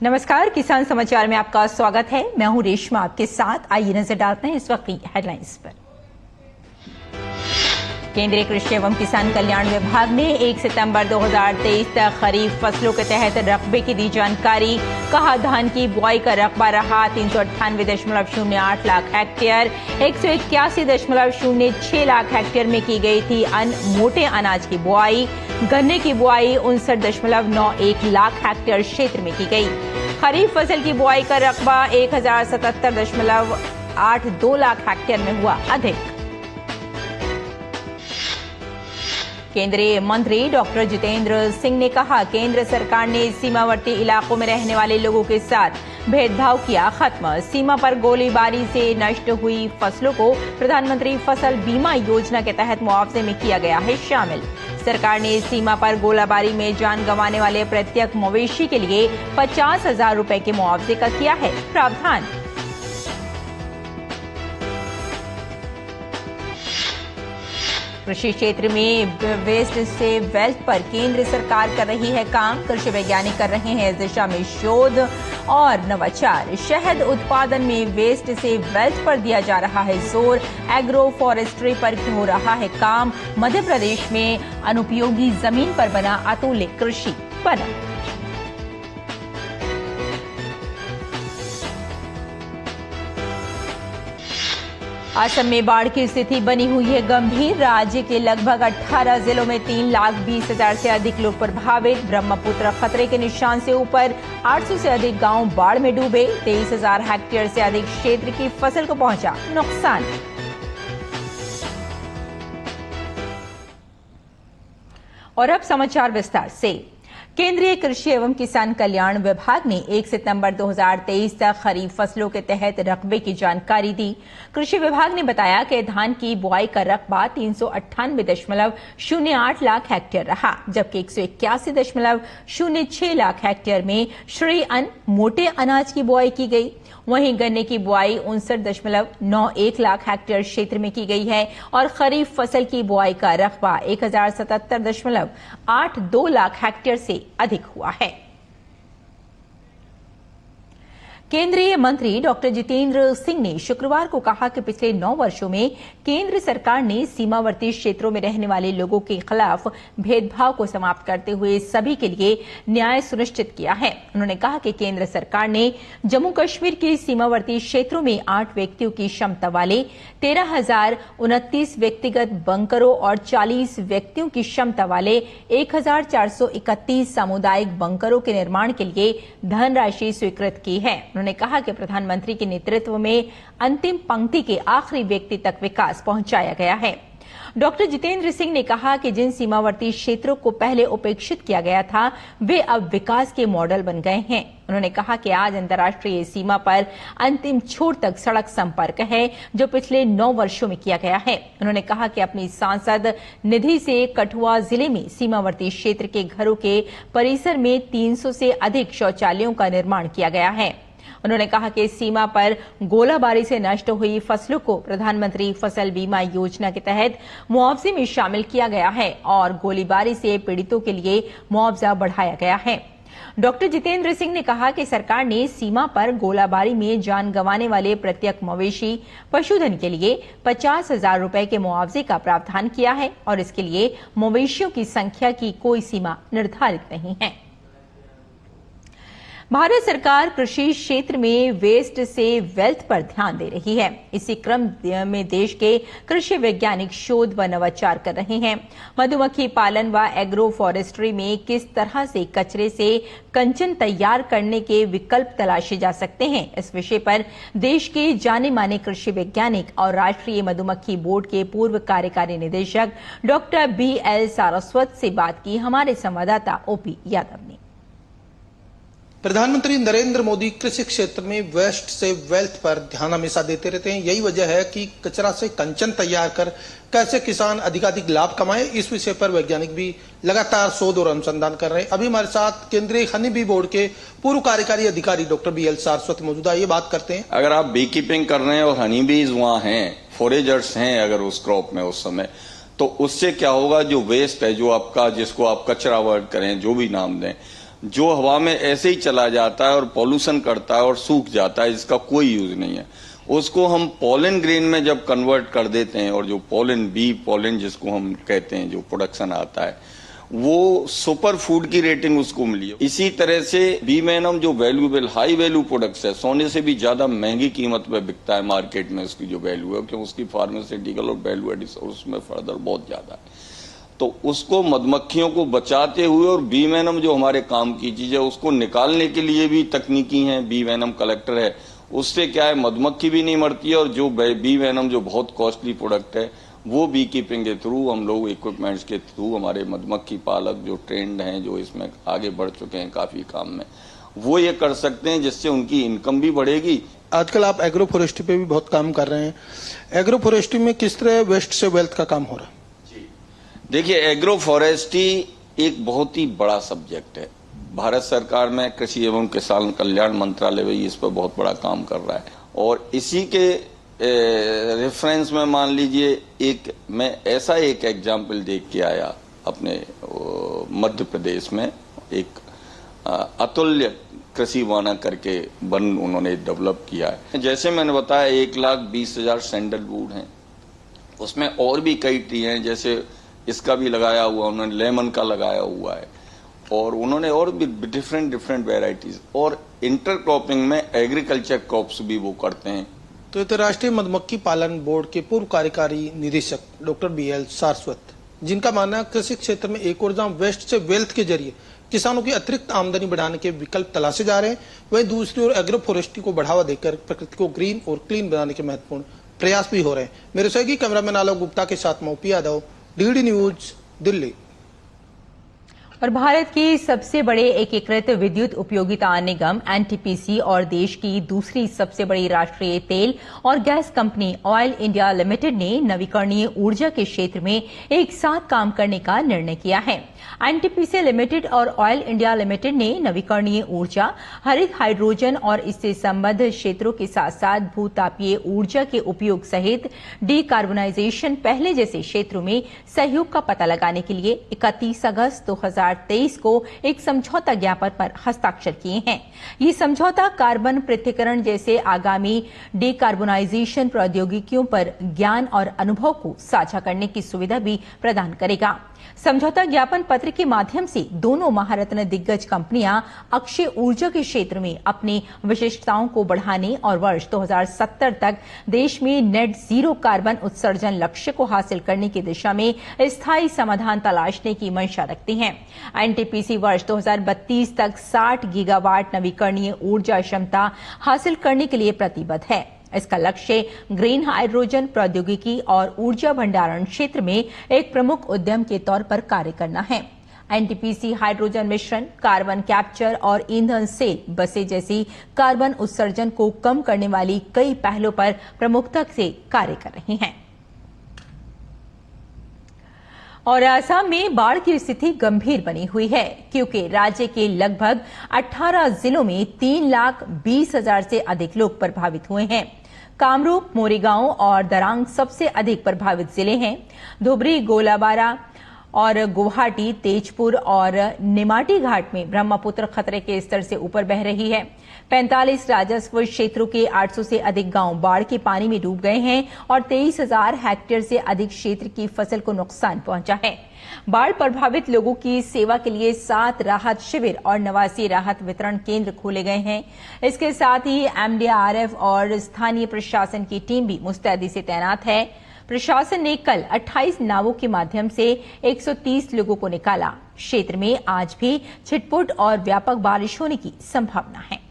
नमस्कार, किसान समाचार में आपका स्वागत है। मैं हूं रेशमा आपके साथ। आइए नजर डालते हैं इस वक्त की हेडलाइंस पर। केंद्रीय कृषि एवं किसान कल्याण विभाग ने 1 सितंबर 2023 तक खरीफ फसलों के तहत रकबे की दी जानकारी। कहा, धान की बुआई का रकबा रहा 398.08 लाख हेक्टेयर, 181.06 लाख हेक्टेयर में की गई थी मोटे अनाज की बुआई। गन्ने की बुआई 59.91 लाख हेक्टेयर क्षेत्र में की गई। खरीफ फसल की बुआई का रकबा 1077.82 लाख हेक्टेयर में हुआ अधिक। केंद्रीय मंत्री डॉक्टर जितेंद्र सिंह ने कहा, केंद्र सरकार ने सीमावर्ती इलाकों में रहने वाले लोगों के साथ भेदभाव किया खत्म। सीमा पर गोलीबारी से नष्ट हुई फसलों को प्रधानमंत्री फसल बीमा योजना के तहत मुआवजे में किया गया है शामिल। सरकार ने सीमा पर गोलीबारी में जान गंवाने वाले प्रत्येक मवेशी के लिए 50,000 रुपए के मुआवजे का किया है प्रावधान। कृषि क्षेत्र में वेस्ट से वेल्थ पर केंद्र सरकार कर रही है काम। कृषि वैज्ञानिक कर रहे हैं इस दिशा में शोध और नवाचार। शहद उत्पादन में वेस्ट से वेल्थ पर दिया जा रहा है जोर। एग्रो फॉरेस्ट्री पर हो रहा है काम। मध्य प्रदेश में अनुपयोगी जमीन पर बना अतुल्य कृषि वनम। असम में बाढ़ की स्थिति बनी हुई है गंभीर। राज्य के लगभग 18 जिलों में 3,20,000 से अधिक लोग प्रभावित। ब्रह्मपुत्र खतरे के निशान से ऊपर। 800 से अधिक गांव बाढ़ में डूबे। 23,000 हेक्टेयर से अधिक क्षेत्र की फसल को पहुंचा नुकसान। और अब समाचार विस्तार से। केंद्रीय कृषि एवं किसान कल्याण विभाग ने 1 सितंबर 2023 तक खरीफ फसलों के तहत रकबे की जानकारी दी। कृषि विभाग ने बताया कि धान की बुआई का रकबा 398.08 लाख हेक्टेयर रहा, जबकि 181.06 लाख हेक्टेयर में श्री अन्न मोटे अनाज की बुआई की गई। वहीं गन्ने की बुआई 59.91 लाख हेक्टेयर क्षेत्र में की गई है और खरीफ फसल की बुआई का रकबा 1077.82 लाख हेक्टेयर से अधिक हुआ है। केंद्रीय मंत्री डॉक्टर जितेंद्र सिंह ने शुक्रवार को कहा कि पिछले 9 वर्षों में केंद्र सरकार ने सीमावर्ती क्षेत्रों में रहने वाले लोगों के खिलाफ भेदभाव को समाप्त करते हुए सभी के लिए न्याय सुनिश्चित किया है। उन्होंने कहा कि केंद्र सरकार ने जम्मू कश्मीर के सीमावर्ती क्षेत्रों में 8 व्यक्तियों की क्षमता वाले 13,029 व्यक्तिगत बंकरों और 40 व्यक्तियों की क्षमता वाले 1,431 सामुदायिक बंकरों के निर्माण के लिए धनराशि स्वीकृत की है। उन्होंने कहा कि प्रधानमंत्री के नेतृत्व में अंतिम पंक्ति के आखिरी व्यक्ति तक विकास पहुंचाया गया है। डॉक्टर जितेंद्र सिंह ने कहा कि जिन सीमावर्ती क्षेत्रों को पहले उपेक्षित किया गया था, वे अब विकास के मॉडल बन गए हैं। उन्होंने कहा कि आज अंतर्राष्ट्रीय सीमा पर अंतिम छोर तक सड़क संपर्क है, जो पिछले 9 वर्षों में किया गया है। उन्होंने कहा कि अपनी सांसद निधि से कठुआ जिले में सीमावर्ती क्षेत्र के घरों के परिसर में 300 से अधिक शौचालयों का निर्माण किया गया है। उन्होंने कहा कि सीमा पर गोलाबारी से नष्ट हुई फसलों को प्रधानमंत्री फसल बीमा योजना के तहत मुआवजे में शामिल किया गया है और गोलीबारी से पीड़ितों के लिए मुआवजा बढ़ाया गया है। डॉक्टर जितेंद्र सिंह ने कहा कि सरकार ने सीमा पर गोलाबारी में जान गंवाने वाले प्रत्येक मवेशी पशुधन के लिए 50,000 रुपए के मुआवजे का प्रावधान किया है और इसके लिए मवेशियों की संख्या की कोई सीमा निर्धारित नहीं है। भारत सरकार कृषि क्षेत्र में वेस्ट से वेल्थ पर ध्यान दे रही है। इसी क्रम में देश के कृषि वैज्ञानिक शोध व नवाचार कर रहे हैं। मधुमक्खी पालन व एग्रो फॉरेस्ट्री में किस तरह से कचरे से कंचन तैयार करने के विकल्प तलाशे जा सकते हैं, इस विषय पर देश के जाने माने कृषि वैज्ञानिक और राष्ट्रीय मधुमक्खी बोर्ड के पूर्व कार्यकारी निदेशक डॉक्टर BL सारस्वत से बात की हमारे संवाददाता OP यादव ने। प्रधानमंत्री नरेंद्र मोदी कृषि क्षेत्र में वेस्ट से वेल्थ पर ध्यान हमेशा देते रहते हैं। यही वजह है कि कचरा से कंचन तैयार कर कैसे किसान अधिकाधिक लाभ कमाए, इस विषय पर वैज्ञानिक भी लगातार शोध और अनुसंधान कर रहे हैं। अभी हमारे साथ केंद्रीय हनी बी बोर्ड के पूर्व कार्यकारी अधिकारी डॉक्टर BL सारस्वत मौजूद है। ये बात करते हैं, अगर आप बी कीपिंग कर रहे हैं और हनी बीज वहां हैं, फॉरेजर्स हैं अगर उस क्रॉप में उस समय, तो उससे क्या होगा, जो वेस्ट है, जो आपका, जिसको आप कचरा वर्ड करें, जो भी नाम दें, जो हवा में ऐसे ही चला जाता है और पॉल्यूशन करता है और सूख जाता है, इसका कोई यूज नहीं है। उसको हम पोलन ग्रेन में जब कन्वर्ट कर देते हैं और जो पोलन बी पोलन जिसको हम कहते हैं जो प्रोडक्शन आता है, वो सुपर फूड की रेटिंग उसको मिली है। इसी तरह से बी वेनम जो वैल्यूएबल हाई वैल्यू प्रोडक्ट्स है, सोने से भी ज्यादा महंगी कीमत पे बिकता है मार्केट में, उसकी जो वैल्यू है, क्योंकि उसकी फार्मास्यूटिकल और वैल्यू एडिशन उसमें फर्दर बहुत ज्यादा है। तो उसको मधुमक्खियों को बचाते हुए और बी वेनम जो हमारे काम की चीज है उसको निकालने के लिए भी तकनीकी हैं। बी वेनम कलेक्टर है, उससे क्या है मधुमक्खी भी नहीं मरती है, और जो बी वेनम जो बहुत कॉस्टली प्रोडक्ट है वो बी कीपिंग के थ्रू हम लोग इक्विपमेंट्स के थ्रू हमारे मधुमक्खी पालक जो ट्रेंड हैं, जो इसमें आगे बढ़ चुके हैं काफी काम में, वो ये कर सकते हैं, जिससे उनकी इनकम भी बढ़ेगी। आजकल आप एग्रो फॉरेस्ट्री पे भी बहुत काम कर रहे हैं। एग्रो फॉरेस्ट्री में किस तरह वेस्ट से वेल्थ का काम हो रहा है? देखिए, एग्रो फॉरेस्ट्री एक बहुत ही बड़ा सब्जेक्ट है। भारत सरकार में कृषि एवं किसान कल्याण मंत्रालय भी इस पर बहुत बड़ा काम कर रहा है, और इसी के रेफरेंस में मान लीजिए मैं ऐसा एक एग्जाम्पल देख के आया अपने मध्य प्रदेश में। एक अतुल्य कृषि वाना करके वन उन्होंने डेवलप किया है। जैसे मैंने बताया 1,20,000 सैंडलवुड हैं, उसमें और भी कई ट्री हैं, जैसे इसका भी लगाया हुआ उन्होंने, लेमन का लगाया हुआ है, और उन्होंने और भी डिफरेंट वेराइटीज, और इंटरक्रॉपिंग में एग्रीकल्चर क्रॉप्स भी वो करते हैं। तो राष्ट्रीय मधुमक्खी पालन बोर्ड के पूर्व कार्यकारी निदेशक डॉक्टर BL सारस्वत, जिनका मानना है कृषि क्षेत्र में एक और जहां वेस्ट से वेल्थ के जरिए किसानों की अतिरिक्त आमदनी बढ़ाने के विकल्प तलाशे जा रहे हैं, वहीं दूसरी ओर एग्रो फॉरेस्ट्री को बढ़ावा देकर प्रकृति को ग्रीन और क्लीन बनाने के महत्वपूर्ण प्रयास भी हो रहे हैं। मेरे सहयोगी कैमरामैन आलोक गुप्ता के साथ मोपी यादव, DD न्यूज, दिल्ली। और भारत के सबसे बड़े एकीकृत विद्युत उपयोगिता निगम NTPC और देश की दूसरी सबसे बड़ी राष्ट्रीय तेल और gas company oil India limited ने नवीकरणीय ऊर्जा के क्षेत्र में एक साथ काम करने का निर्णय किया है। NTPC लिमिटेड और ऑयल इंडिया लिमिटेड ने नवीकरणीय ऊर्जा, हरित हाइड्रोजन और इससे संबद्ध क्षेत्रों के साथ साथ भूतापीय ऊर्जा के उपयोग सहित डीकार्बोनाइजेशन पहले जैसे क्षेत्रों में सहयोग का पता लगाने के लिए 31 अगस्त 2023 को एक समझौता ज्ञापन पर हस्ताक्षर किए हैं। ये समझौता कार्बन पृथक्करण जैसे आगामी डीकार्बोनाइजेशन प्रौद्योगिकियों पर ज्ञान और अनुभव को साझा करने की सुविधा भी प्रदान करेगा। समझौता ज्ञापन पत्र के माध्यम से दोनों महारत्न दिग्गज कंपनियां अक्षय ऊर्जा के क्षेत्र में अपनी विशिष्टताओं को बढ़ाने और वर्ष 2070 तक देश में नेट जीरो कार्बन उत्सर्जन लक्ष्य को हासिल करने की दिशा में स्थायी समाधान तलाशने की मंशा रखती हैं। NTPC वर्ष 2032 तक 60 गीगावाट नवीकरणीय ऊर्जा क्षमता हासिल करने के लिए प्रतिबद्ध है। इसका लक्ष्य ग्रीन हाइड्रोजन प्रौद्योगिकी और ऊर्जा भंडारण क्षेत्र में एक प्रमुख उद्यम के तौर पर कार्य करना है। NTPC हाइड्रोजन मिश्रण, कार्बन कैप्चर और ईंधन सेल बसें जैसी कार्बन उत्सर्जन को कम करने वाली कई पहलों पर प्रमुखता से कार्य कर रही हैं। और असम में बाढ़ की स्थिति गंभीर बनी हुई है, क्योंकि राज्य के लगभग 18 जिलों में 3,20,000 से अधिक लोग प्रभावित हुए हैं। कामरूप, मोरीगांव और दरांग सबसे अधिक प्रभावित जिले हैं। धुबरी, गोलाबारा और गुवाहाटी, तेजपुर और निमाटी घाट में ब्रह्मपुत्र खतरे के स्तर से ऊपर बह रही है। 45 राजस्व क्षेत्रों के 800 से अधिक गांव बाढ़ के पानी में डूब गए हैं और 23,000 हेक्टेयर से अधिक क्षेत्र की फसल को नुकसान पहुंचा है। बाढ़ प्रभावित लोगों की सेवा के लिए 7 राहत शिविर और 89 राहत वितरण केंद्र खोले गए हैं। इसके साथ ही MDRF और स्थानीय प्रशासन की टीम भी मुस्तैदी से तैनात है। प्रशासन ने कल 28 नावों के माध्यम से 130 लोगों को निकाला। क्षेत्र में आज भी छिटपुट और व्यापक बारिश होने की संभावना है।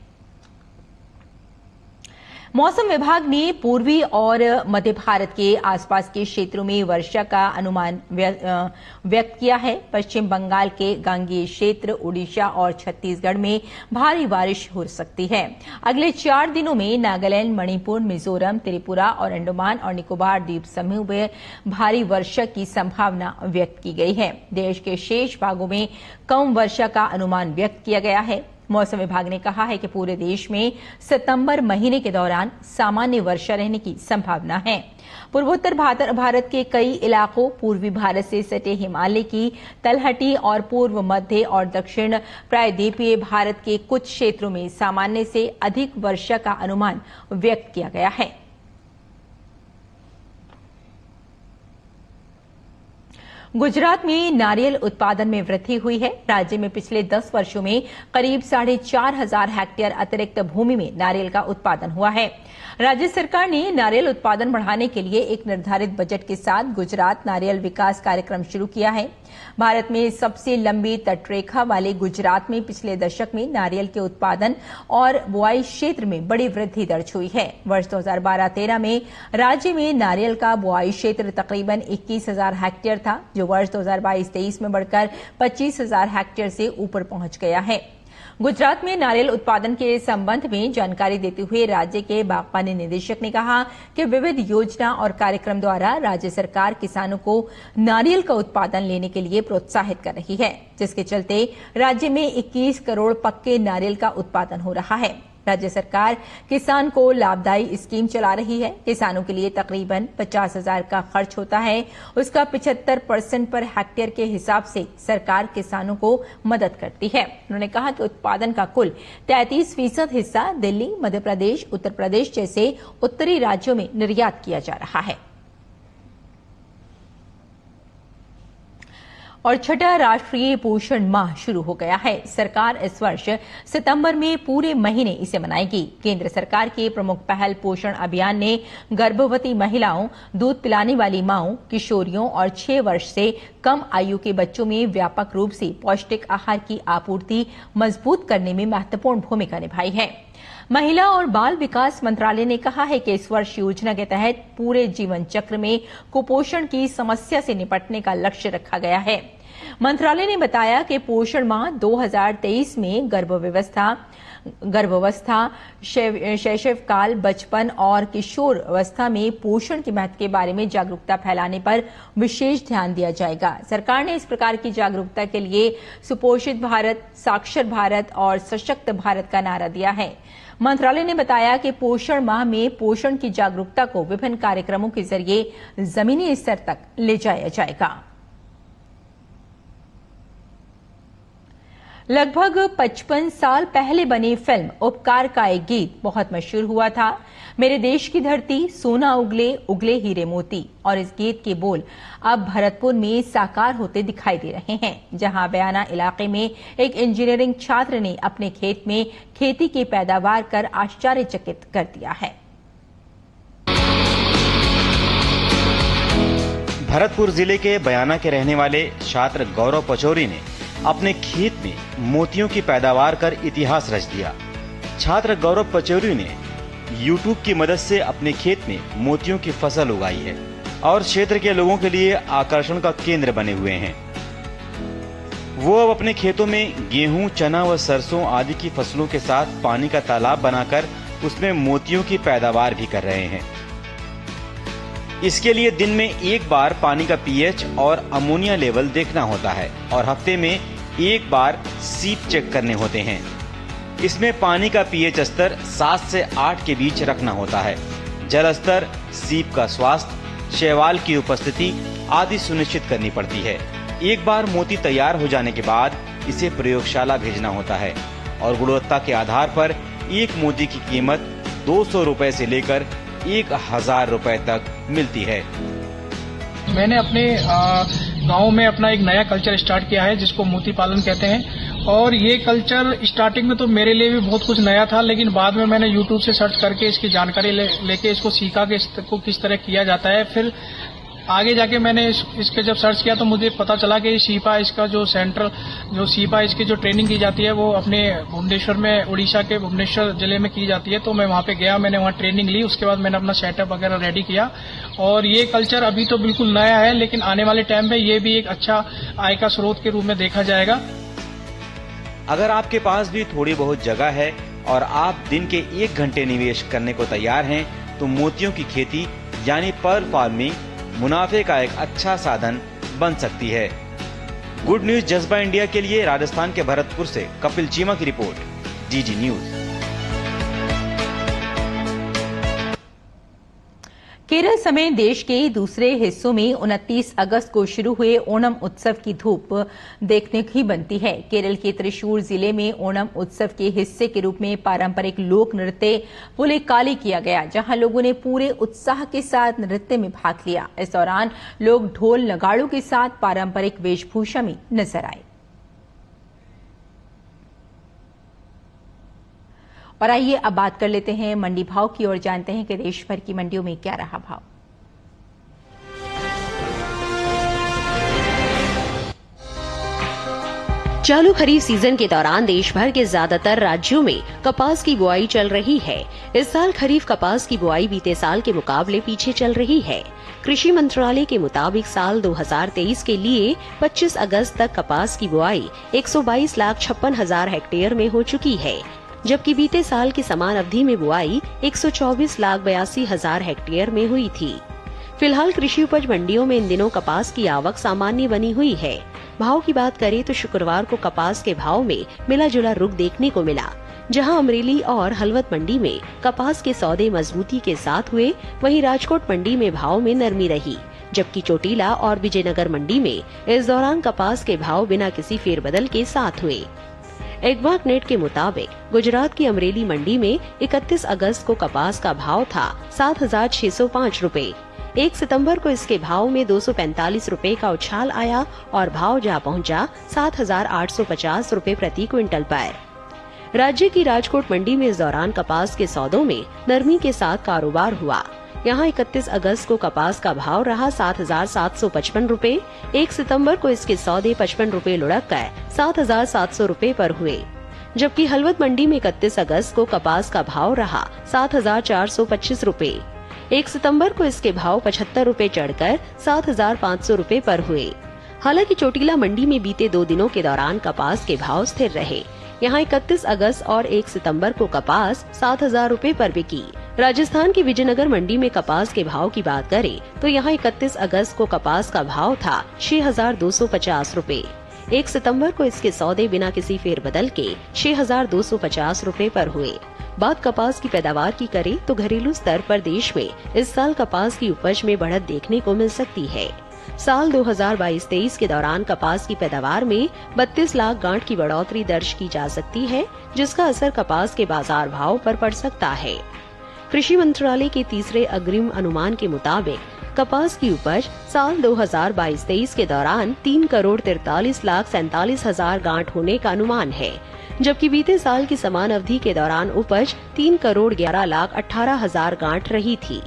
मौसम विभाग ने पूर्वी और मध्य भारत के आसपास के क्षेत्रों में वर्षा का अनुमान व्यक्त किया है। पश्चिम बंगाल के गांगेय क्षेत्र, उड़ीसा और छत्तीसगढ़ में भारी बारिश हो सकती है। अगले 4 दिनों में नागालैंड, मणिपुर, मिजोरम, त्रिपुरा और अंडमान और निकोबार द्वीप समूह में भारी वर्षा की संभावना व्यक्त की गई है। देश के शेष भागों में कम वर्षा का अनुमान व्यक्त किया गया है। मौसम विभाग ने कहा है कि पूरे देश में सितंबर महीने के दौरान सामान्य वर्षा रहने की संभावना है। पूर्वोत्तर भारत के कई इलाकों, पूर्वी भारत से सटे हिमालय की तलहटी और पूर्व मध्य और दक्षिण प्रायद्वीपीय भारत के कुछ क्षेत्रों में सामान्य से अधिक वर्षा का अनुमान व्यक्त किया गया है। गुजरात में नारियल उत्पादन में वृद्धि हुई है। राज्य में पिछले 10 वर्षों में करीब 4,500 हेक्टेयर अतिरिक्त भूमि में नारियल का उत्पादन हुआ है। राज्य सरकार ने नारियल उत्पादन बढ़ाने के लिए एक निर्धारित बजट के साथ गुजरात नारियल विकास कार्यक्रम शुरू किया है। भारत में सबसे लंबी तटरेखा वाले गुजरात में पिछले दशक में नारियल के उत्पादन और बुआई क्षेत्र में बड़ी वृद्धि दर्ज हुई है। वर्ष 2012-13 में राज्य में नारियल का बुआई क्षेत्र तकरीबन 21,000 हेक्टेयर था, जो वर्ष 2022-23 में बढ़कर 25,000 हेक्टेयर से ऊपर पहुंच गया है। गुजरात में नारियल उत्पादन के संबंध में जानकारी देते हुए राज्य के बागवानी निदेशक ने कहा कि विविध योजना और कार्यक्रम द्वारा राज्य सरकार किसानों को नारियल का उत्पादन लेने के लिए प्रोत्साहित कर रही है, जिसके चलते राज्य में 21 करोड़ पक्के नारियल का उत्पादन हो रहा है। राज्य सरकार किसान को लाभदायी स्कीम चला रही है। किसानों के लिए तकरीबन 50,000 का खर्च होता है, उसका 75% पर हेक्टेयर के हिसाब से सरकार किसानों को मदद करती है। उन्होंने कहा कि उत्पादन का कुल 33% हिस्सा दिल्ली, मध्य प्रदेश, उत्तर प्रदेश जैसे उत्तरी राज्यों में निर्यात किया जा रहा है। और छठा राष्ट्रीय पोषण माह शुरू हो गया है। सरकार इस वर्ष सितंबर में पूरे महीने इसे मनाएगी। केंद्र सरकार की प्रमुख पहल पोषण अभियान ने गर्भवती महिलाओं, दूध पिलाने वाली मांओं, किशोरियों और 6 वर्ष से कम आयु के बच्चों में व्यापक रूप से पौष्टिक आहार की आपूर्ति मजबूत करने में महत्वपूर्ण भूमिका निभाई है। महिला और बाल विकास मंत्रालय ने कहा है कि इस वर्ष योजना के तहत पूरे जीवन चक्र में कुपोषण की समस्या से निपटने का लक्ष्य रखा गया है। मंत्रालय ने बताया कि पोषण माह 2023 में गर्भावस्था, शैशवकाल, बचपन और किशोर अवस्था में पोषण के महत्व के बारे में जागरूकता फैलाने पर विशेष ध्यान दिया जाएगा। सरकार ने इस प्रकार की जागरूकता के लिए सुपोषित भारत, साक्षर भारत और सशक्त भारत का नारा दिया है। मंत्रालय ने बताया कि पोषण माह में पोषण की जागरूकता को विभिन्न कार्यक्रमों के जरिए जमीनी स्तर तक ले जाया जाएगा। लगभग 55 साल पहले बनी फिल्म उपकार का एक गीत बहुत मशहूर हुआ था। मेरे देश की धरती सोना उगले, उगले हीरे मोती। और इस गीत के बोल अब भरतपुर में साकार होते दिखाई दे रहे हैं, जहां बयाना इलाके में एक इंजीनियरिंग छात्र ने अपने खेत में खेती की पैदावार कर आश्चर्यचकित कर दिया है। भरतपुर जिले के बयाना के रहने वाले छात्र गौरव पचौरी ने अपने खेत में मोतियों की पैदावार कर इतिहास रच दिया। छात्र गौरव पचौरी ने YouTube की मदद से अपने खेत में मोतियों की फसल उगाई है और क्षेत्र के लोगों के लिए आकर्षण का केंद्र बने हुए हैं। वो अब अपने खेतों में गेहूं, चना व सरसों आदि की फसलों के साथ पानी का तालाब बनाकर उसमें मोतियों की पैदावार भी कर रहे हैं। इसके लिए दिन में एक बार पानी का pH और अमोनिया लेवल देखना होता है और हफ्ते में एक बार सीप चेक करने होते हैं। इसमें पानी का pH स्तर 7 से 8 के बीच रखना होता है। जल स्तर, सीप का स्वास्थ्य, शैवाल की उपस्थिति आदि सुनिश्चित करनी पड़ती है। एक बार मोती तैयार हो जाने के बाद इसे प्रयोगशाला भेजना होता है और गुणवत्ता के आधार पर एक मोती की कीमत 200 रुपए से लेकर 1,000 रुपए तक मिलती है। मैंने अपने गांव में अपना एक नया कल्चर स्टार्ट किया है, जिसको मोती पालन कहते हैं। और ये कल्चर स्टार्टिंग में तो मेरे लिए भी बहुत कुछ नया था, लेकिन बाद में मैंने YouTube से सर्च करके इसकी जानकारी लेके इसको सीखा कि इसको किस तरह किया जाता है। फिर आगे जाके मैंने इसके जब सर्च किया तो मुझे पता चला कि सीपा इसका जो सेंट्रल जो सीपा इसकी जो ट्रेनिंग की जाती है वो अपने भुवनेश्वर में, उड़ीसा के भुवनेश्वर जिले में की जाती है। तो मैं वहां पे गया, मैंने वहां ट्रेनिंग ली। उसके बाद मैंने अपना सेटअप वगैरह रेडी किया और ये कल्चर अभी तो बिल्कुल नया है, लेकिन आने वाले टाइम में ये भी एक अच्छा आय का स्रोत के रूप में देखा जाएगा। अगर आपके पास भी थोड़ी बहुत जगह है और आप दिन के 1 घंटे निवेश करने को तैयार हैं तो मोतियों की खेती यानी पर्ल फार्मिंग मुनाफे का एक अच्छा साधन बन सकती है। गुड न्यूज जज्बा इंडिया के लिए राजस्थान के भरतपुर से कपिल चीमा की रिपोर्ट। DD news. केरल समेत देश के दूसरे हिस्सों में 29 अगस्त को शुरू हुए ओणम उत्सव की धूप देखने की बनती है। केरल के त्रिशूर जिले में ओणम उत्सव के हिस्से के रूप में पारंपरिक लोक नृत्य पुलिकाली किया गया, जहां लोगों ने पूरे उत्साह के साथ नृत्य में भाग लिया। इस दौरान लोग ढोल नगाड़ों के साथ पारंपरिक वेशभूषा में नजर आए। और आइए अब बात कर लेते हैं मंडी भाव की और जानते हैं कि देश भर की मंडियों में क्या रहा भाव। चालू खरीफ सीजन के दौरान देश भर के ज्यादातर राज्यों में कपास की बुआई चल रही है। इस साल खरीफ कपास की बुआई बीते साल के मुकाबले पीछे चल रही है। कृषि मंत्रालय के मुताबिक साल 2023 के लिए 25 अगस्त तक कपास की बुआई 122,56,000 हेक्टेयर में हो चुकी है, जबकि बीते साल की समान अवधि में बुआई 124,82,000 हेक्टेयर में हुई थी। फिलहाल कृषि उपज मंडियों में इन दिनों कपास की आवक सामान्य बनी हुई है। भाव की बात करें तो शुक्रवार को कपास के भाव में मिला जुला रुख देखने को मिला। जहां अमरेली और हलवद मंडी में कपास के सौदे मजबूती के साथ हुए, वहीं राजकोट मंडी में भाव में नरमी रही, जबकि चोटीला और विजयनगर मंडी में इस दौरान कपास के भाव बिना किसी फेरबदल के साथ हुए। एग्वाक नेट के मुताबिक गुजरात की अमरेली मंडी में 31 अगस्त को कपास का भाव था 7,605 रूपए। 1 सितंबर को इसके भाव में 245 रूपए का उछाल आया और भाव जा पहुंचा 7,850 रूपए प्रति क्विंटल पर। राज्य की राजकोट मंडी में इस दौरान कपास के सौदों में नरमी के साथ कारोबार हुआ। यहाँ 31 अगस्त को कपास का भाव रहा 7,755 रूपए। 1 सितंबर को इसके सौदे 55 रूपए लुढ़क कर 7,700 रूपए पर हुए, जबकि हलवद मंडी में 31 अगस्त को कपास का भाव रहा 7,425 रूपए। 1 सितंबर को इसके भाव 75 रूपए चढ़कर 7,500 रूपए पर हुए। हालांकि चोटीला मंडी में बीते 2 दिनों के दौरान कपास के भाव स्थिर रहे। यहाँ 31 अगस्त और 1 सितंबर को कपास 7,000 रूपए पर बिकी। राजस्थान की विजयनगर मंडी में कपास के भाव की बात करें तो यहाँ 31 अगस्त को कपास का भाव था 6,250 रूपए। 1 सितंबर को इसके सौदे बिना किसी फेरबदल के 6,250 रूपए पर हुए। बात कपास की पैदावार की करें तो घरेलू स्तर पर देश में इस साल कपास की उपज में बढ़त देखने को मिल सकती है। साल 2022-23 के दौरान कपास की पैदावार में 32 लाख गांठ की बढ़ोतरी दर्ज की जा सकती है, जिसका असर कपास के बाजार भाव पर पड़ सकता है। कृषि मंत्रालय के तीसरे अग्रिम अनुमान के मुताबिक कपास की उपज साल 2022-23 के दौरान 3,43,47,000 गांठ होने का अनुमान है, जबकि बीते साल की समान अवधि के दौरान उपज 3,11,18,000 गांठ रही थी।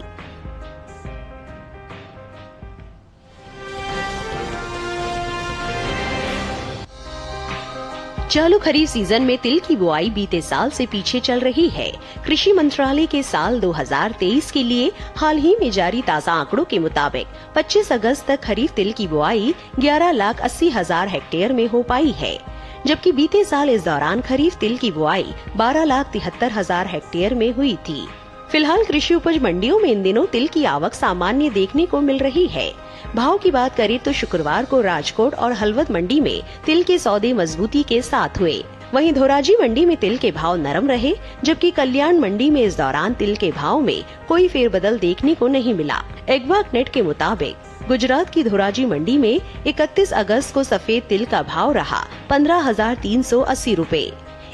चालू खरीफ सीजन में तिल की बुआई बीते साल से पीछे चल रही है। कृषि मंत्रालय के साल 2023 के लिए हाल ही में जारी ताजा आंकड़ों के मुताबिक 25 अगस्त तक खरीफ तिल की बुआई 11,80,000 हेक्टेयर में हो पाई है, जबकि बीते साल इस दौरान खरीफ तिल की बुआई 12,73,000 हेक्टेयर में हुई थी। फिलहाल कृषि उपज मंडियों में इन दिनों तिल की आवक सामान्य देखने को मिल रही है। भाव की बात करें तो शुक्रवार को राजकोट और हलवद मंडी में तिल के सौदे मजबूती के साथ हुए। वहीं धोराजी मंडी में तिल के भाव नरम रहे, जबकि कल्याण मंडी में इस दौरान तिल के भाव में कोई फेरबदल देखने को नहीं मिला। एग्वाक नेट के मुताबिक गुजरात की धोराजी मंडी में 31 अगस्त को सफेद तिल का भाव रहा 15,380 रूपए।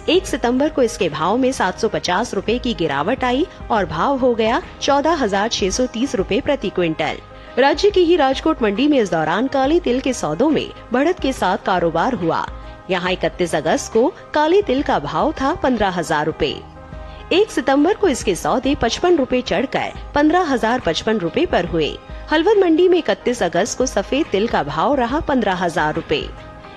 1 सितंबर को इसके भाव में 750 रूपए की गिरावट आई और भाव हो गया 14,630 रूपए प्रति क्विंटल। राज्य की ही राजकोट मंडी में इस दौरान काले तिल के सौदों में बढ़त के साथ कारोबार हुआ। यहाँ 31 अगस्त को काले तिल का भाव था 15,000 रूपए। 1 सितंबर को इसके सौदे 55 रूपए चढ़कर 15,055 रूपए पर हुए। हलवद मंडी में 31 अगस्त को सफेद तिल का भाव रहा 15,000 रूपए।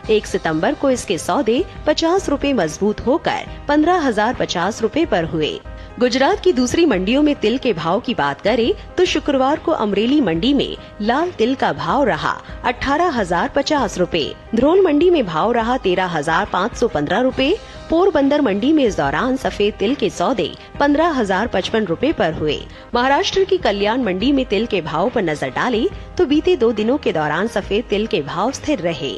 1 सितंबर को इसके सौदे 50 रूपए मजबूत होकर 15,050 रूपए पर हुए। गुजरात की दूसरी मंडियों में तिल के भाव की बात करें तो शुक्रवार को अमरेली मंडी में लाल तिल का भाव रहा 18,050 रूपए। ध्रोल मंडी में भाव रहा 13,515 रूपए। पोरबंदर मंडी में इस दौरान सफेद तिल के सौदे 15,055 रूपए पर हुए। महाराष्ट्र की कल्याण मंडी में तिल के भाव पर नजर डालें तो बीते 2 दिनों के दौरान सफेद तिल के भाव स्थिर रहे।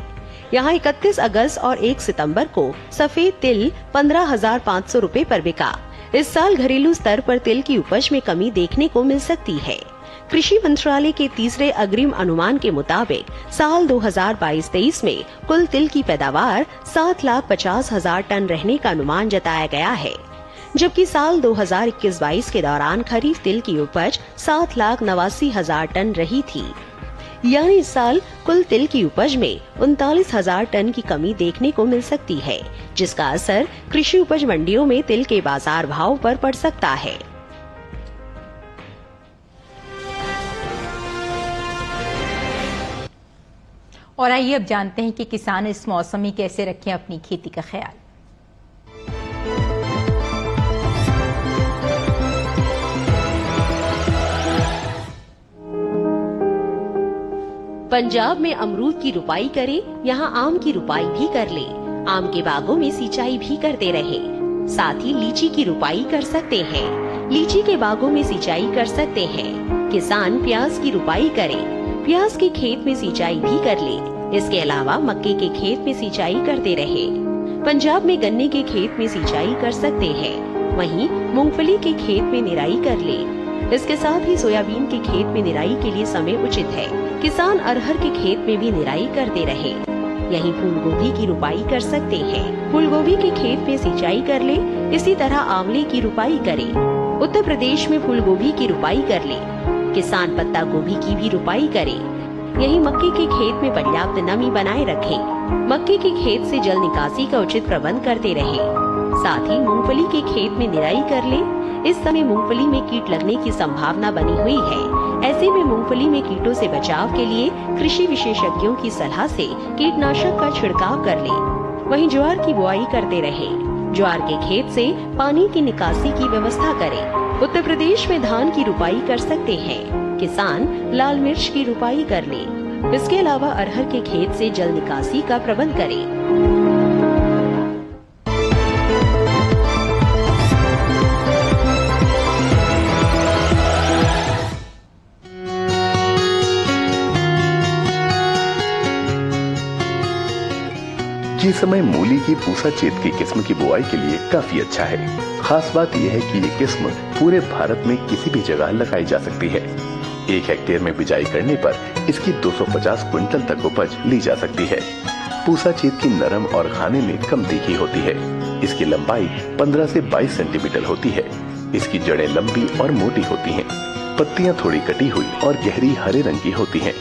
यहाँ 31 अगस्त और 1 सितंबर को सफेद तिल 15,500 रुपए पर बिका। इस साल घरेलू स्तर पर तिल की उपज में कमी देखने को मिल सकती है। कृषि मंत्रालय के तीसरे अग्रिम अनुमान के मुताबिक साल 2022-23 में कुल तिल की पैदावार 7,50,000 टन रहने का अनुमान जताया गया है, जबकि साल 2021-22 के दौरान खरीफ तिल की उपज 7,89,000 टन रही थी। यानी इस साल कुल तिल की उपज में 39,000 टन की कमी देखने को मिल सकती है, जिसका असर कृषि उपज मंडियों में तिल के बाजार भाव पर पड़ सकता है। और आइए अब जानते हैं कि किसान इस मौसम में कैसे रखें अपनी खेती का ख्याल। पंजाब में अमरूद की रुपाई करें, यहाँ आम की रुपाई भी कर लें। आम के बागों में सिंचाई भी करते रहें। साथ ही लीची की रुपाई कर सकते हैं। लीची के बागों में सिंचाई कर सकते हैं। किसान प्याज की रुपाई करें, प्याज के खेत में सिंचाई भी कर लें। इसके अलावा मक्के के खेत में सिंचाई करते रहें। पंजाब में गन्ने के खेत में सिंचाई कर सकते हैं। वहीं मूंगफली के खेत में निराई कर लें। इसके साथ ही सोयाबीन के खेत में निराई के लिए समय उचित है। किसान अरहर के खेत में भी निराई करते रहे। यहीं फूल गोभी की रुपाई कर सकते हैं। फूल गोभी के खेत में सिंचाई कर ले। इसी तरह आंवले की रुपाई करें। उत्तर प्रदेश में फूल गोभी की रुपाई कर ले। किसान पत्ता गोभी की भी रुपाई करें। यहीं मक्के के खेत में पर्याप्त नमी बनाए रखें। मक्के के खेत से जल निकासी का उचित प्रबंध करते रहें। साथ ही मूंगफली के खेत में निराई कर ले। इस समय मूंगफली में कीट लगने की संभावना बनी हुई है। ऐसे में मूंगफली में कीटों से बचाव के लिए कृषि विशेषज्ञों की सलाह से कीटनाशक का छिड़काव कर लें। वहीं ज्वार की बुआई करते रहें। ज्वार के खेत से पानी की निकासी की व्यवस्था करें। उत्तर प्रदेश में धान की रुपाई कर सकते हैं। किसान लाल मिर्च की रुपाई कर लें। इसके अलावा अरहर के खेत से जल निकासी का प्रबंध करें। ये समय मूली की पूसा चेत की किस्म की बुआई के लिए काफी अच्छा है। खास बात यह है कि ये किस्म पूरे भारत में किसी भी जगह लगाई जा सकती है। 1 हेक्टेयर में बिजाई करने पर इसकी 250 क्विंटल तक उपज ली जा सकती है। पूसा चेत की नरम और खाने में कम तीखी होती है। इसकी लंबाई 15 से 22 सेंटीमीटर होती है। इसकी जड़ें लंबी और मोटी होती हैं। पत्तियां थोड़ी कटी हुई और गहरी हरे रंग की होती हैं।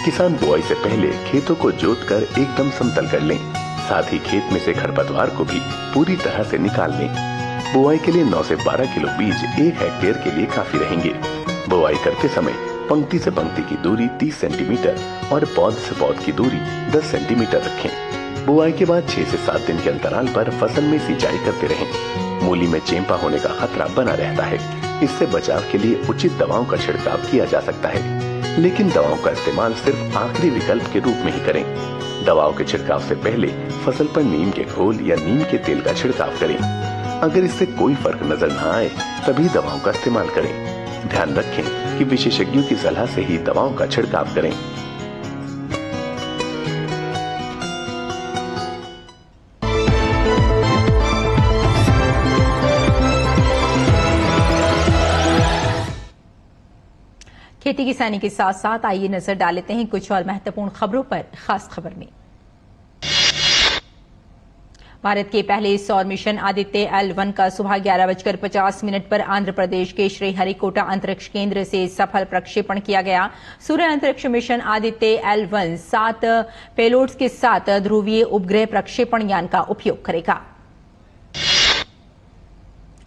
किसान बुआई से पहले खेतों को जोतकर एकदम समतल कर लें। साथ ही खेत में से खरपतवार को भी पूरी तरह से निकाल लें। बुआई के लिए 9 से 12 किलो बीज 1 हेक्टेयर के लिए काफी रहेंगे। बुआई करते समय पंक्ति से पंक्ति की दूरी 30 सेंटीमीटर और पौध से पौध की दूरी 10 सेंटीमीटर रखें। बुआई के बाद 6 से 7 दिन के अंतराल पर फसल में सिंचाई करते रहें। मूली में चेंपा होने का खतरा बना रहता है। इससे बचाव के लिए उचित दवाओं का छिड़काव किया जा सकता है, लेकिन दवाओं का इस्तेमाल सिर्फ आखिरी विकल्प के रूप में ही करें। दवाओं के छिड़काव से पहले फसल पर नीम के घोल या नीम के तेल का छिड़काव करें। अगर इससे कोई फर्क नजर न आए तभी दवाओं का इस्तेमाल करें। ध्यान रखें कि विशेषज्ञों की सलाह से ही दवाओं का छिड़काव करें। खेती किसानी के साथ साथ आइए नजर डाल लेते हैं कुछ और महत्वपूर्ण खबरों पर। खास खबर में भारत के पहले सौर मिशन आदित्य L1 का सुबह 11:50 पर आंध्र प्रदेश के श्रीहरिकोटा अंतरिक्ष केंद्र से सफल प्रक्षेपण किया गया। सूर्य अंतरिक्ष मिशन आदित्य L1 7 पेलोड्स के साथ ध्रुवीय उपग्रह प्रक्षेपण यान का उपयोग करेगा।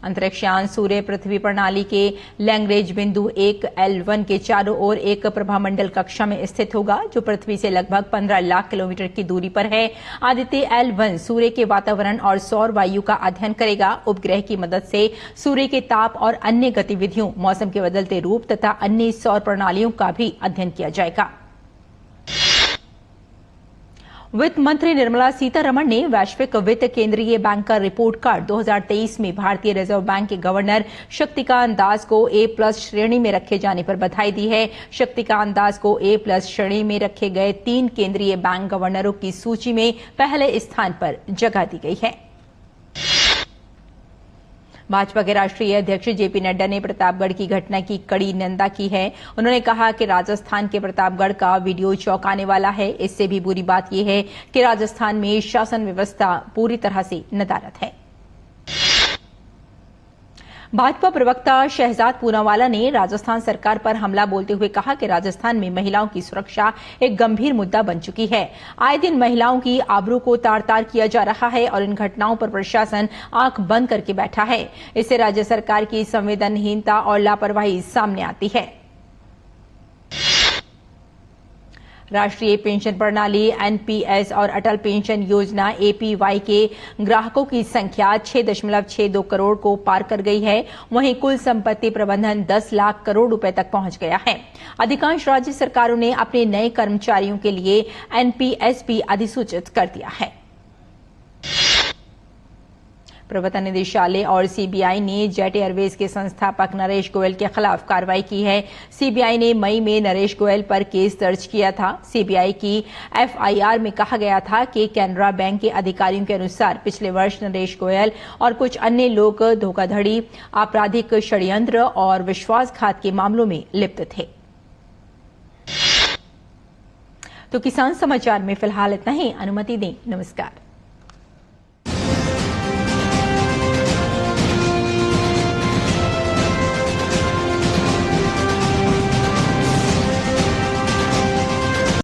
अंतरिक्षयान सूर्य पृथ्वी प्रणाली के लैग्रेंज बिंदु 1 L1 के चारों ओर एक प्रभामंडल कक्षा में स्थित होगा, जो पृथ्वी से लगभग 15 लाख किलोमीटर की दूरी पर है। आदित्य L1 सूर्य के वातावरण और सौर वायु का अध्ययन करेगा। उपग्रह की मदद से सूर्य के ताप और अन्य गतिविधियों, मौसम के बदलते रूप तथा अन्य सौर प्रणालियों का भी अध्ययन किया जाएगा। वित्त मंत्री निर्मला सीतारमण ने वैश्विक वित्त केंद्रीय बैंक का रिपोर्ट कार्ड 2023 में भारतीय रिजर्व बैंक के गवर्नर शक्तिकांत दास को A+ श्रेणी में रखे जाने पर बधाई दी है। शक्तिकांत दास को A+ श्रेणी में रखे गए 3 केंद्रीय बैंक गवर्नरों की सूची में पहले स्थान पर जगह दी गई है। भाजपा के राष्ट्रीय अध्यक्ष जेपी नड्डा ने प्रतापगढ़ की घटना की कड़ी निंदा की है। उन्होंने कहा कि राजस्थान के प्रतापगढ़ का वीडियो चौंकाने वाला है। इससे भी बुरी बात यह है कि राजस्थान में शासन व्यवस्था पूरी तरह से नदारद है। भाजपा प्रवक्ता शहजाद पूनावाला ने राजस्थान सरकार पर हमला बोलते हुए कहा कि राजस्थान में महिलाओं की सुरक्षा एक गंभीर मुद्दा बन चुकी है। आए दिन महिलाओं की आबरू को तार-तार किया जा रहा है और इन घटनाओं पर प्रशासन आंख बंद करके बैठा है। इससे राज्य सरकार की संवेदनहीनता और लापरवाही सामने आती है। राष्ट्रीय पेंशन प्रणाली एनपीएस और अटल पेंशन योजना एपीवाई के ग्राहकों की संख्या 6.62 करोड़ को पार कर गई है। वहीं कुल संपत्ति प्रबंधन 10 लाख करोड़ रुपए तक पहुंच गया है। अधिकांश राज्य सरकारों ने अपने नए कर्मचारियों के लिए एनपीएस भी अधिसूचित कर दिया है। प्रवर्तन निदेशालय और सीबीआई ने जेट एयरवेज के संस्थापक नरेश गोयल के खिलाफ कार्रवाई की है। सीबीआई ने मई में नरेश गोयल पर केस दर्ज किया था। सीबीआई की एफआईआर में कहा गया था कि कैनरा बैंक के अधिकारियों के अनुसार पिछले वर्ष नरेश गोयल और कुछ अन्य लोग धोखाधड़ी, आपराधिक षड्यंत्र और विश्वासघात के मामलों में लिप्त थे। तो किसान समाचार में फिलहाल इतना ही। अनुमति दें। नमस्कार।